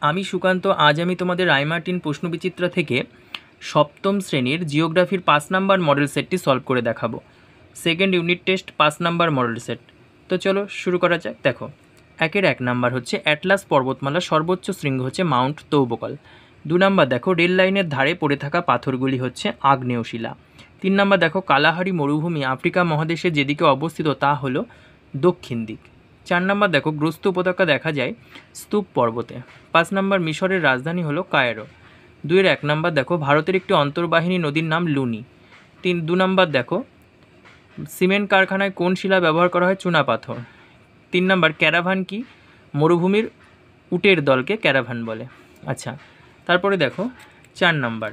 আমি সুকান্ত, আজ আমি তোমাদের রায়মার্টিন প্রশ্নবিচিত্রা থেকে সপ্তম শ্রেণীর জিওগ্রাফির 5 নাম্বার মডেল সেটটি সলভ করে দেখাবো। Second unit test 5 number model set. তো চলো শুরু করা যাক। দেখো, 1 নাম্বার হচ্ছে অ্যাটলাস পর্বতমালার সর্বোচ্চ শৃঙ্গ হচ্ছে মাউন্ট তৌবকল। 2 নাম্বার দেখো, রেল লাইনের ধারে পড়ে থাকা পাথরগুলি হচ্ছে আগ্নেয় শিলা। 3 নাম্বার দেখো, কালাহারি মরুভূমি আফ্রিকা মহাদেশে যেদিকে অবস্থিত তা হলো দক্ষিণ দিক। 4 নাম্বার দেখো, গ্রস্ত উপত্যকা দেখা যায় স্তূপ পর্বতে। 5 নাম্বার, মিশরের রাজধানী হলো কায়রো। 1 নাম্বার দেখো, ভারতের একটি অন্তর্বাহিনী নদীর নাম লুনি। 2 নাম্বার দেখো, সিমেন্ট কারখানায় কোন শিলা ব্যবহার করা হয়? চুনাপাথর। 3 নাম্বার, ক্যারাভান কি? মরুভূমির উটের দলকে ক্যারাভান বলে। আচ্ছা, তারপরে দেখো 4 নাম্বার,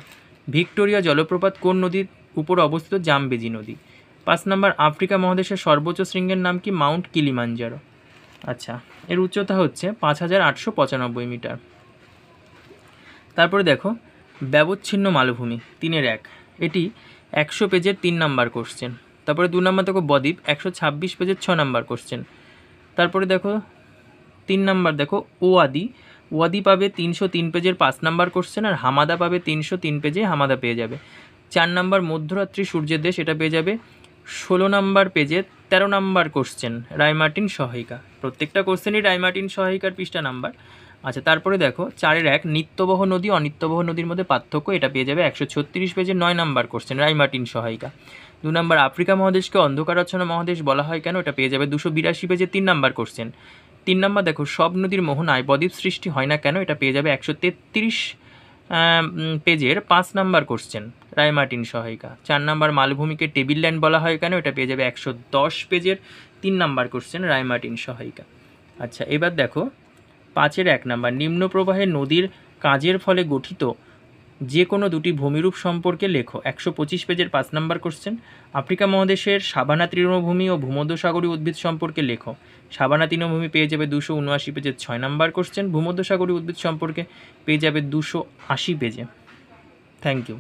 ভিক্টোরিয়া জলপ্রপাত কোন নদীর উপর অবস্থিত? জামবেজি নদী। 5 নাম্বার, আফ্রিকা মহাদেশের সর্বোচ্চ শৃঙ্গের নাম কি? Mount Kilimanjaro. আচ্ছা, এর উচ্চতা হচ্ছে 5895 মিটার। তারপরে দেখো, ব্যবচ্ছিন্ন মালভূমি 3-1, এটি 100 পেজের 3 নাম্বার কোশ্চেন। তারপরে 2 নাম্বার দেখো, বদ্বীপ 126 পেজের 6 নাম্বার কোশ্চেন। তারপরে দেখো 3 নাম্বার দেখো, ওয়াদি পাবে 303 পেজের 5 নাম্বার কোশ্চেন, আর হামাদা পাবে 303 পেজে, হামাদা পেয়ে যাবে। 4 নাম্বার, মধ্যরাত্রি সূর্যের দেশ, এটা পেয়ে যাবে 16 নাম্বার পেজে 13 নাম্বার কোশ্চেন, রায়মার্টিন সহায়িকা। প্রত্যেকটা কোশ্চেনই রায়মার্টিন সহায়িকার পৃষ্ঠা নাম্বার। আচ্ছা, তারপরে দেখো 4-1, নিত্যবহ নদী অনিত্যবহ নদীর মধ্যে পার্থক্য, এটা পেয়ে যাবে 136 পেজের 9 নাম্বার কোশ্চেন, রায়মার্টিন সহায়িকা। 2 নাম্বার, আফ্রিকা মহাদেশকে অন্ধকারাচ্ছন্ন মহাদেশ বলা হয় কেন? এটা পেয়ে যাবে 282 পেজের 3 নাম্বার কোশ্চেন। 3 নাম্বার দেখো, সব নদীর মোহনায় বদ্বীপ সৃষ্টি হয় না কেন? এটা পেয়ে যাবে 133 পেজের 5 নাম্বার কোশ্চেন, রায়মার্টিন সহায়িকা। 4 নাম্বার, মালভূমিকে টেবিল ল্যান্ড বলা হয় কেন? এটা পেয়ে যাবে 110 পেজের 3 নাম্বার কোশ্চেন, রায়মার্টিন সহায়িকা। আচ্ছা, এবার দেখো 5-1 নাম্বার, নিম্ন প্রবাহের নদীর কাজের ফলে গঠিত যে কোনো দুটি ভূমিরূপ সম্পর্কে লেখো। 125 পেজের 5 নাম্বার কোশ্চেন। আফ্রিকা মহাদেশের সাভানা তৃণভূমি ও ভূমধ্যসাগরীয় উদ্ভিদ সম্পর্কে লেখো। সাভানা তৃণভূমি পেয়ে যাবে 279 পেজের 6 নাম্বার কোশ্চেন। ভূমধ্যসাগরীয় উদ্ভিদ সম্পর্কে পেয়ে যাবে 280 পেজে। Thank you.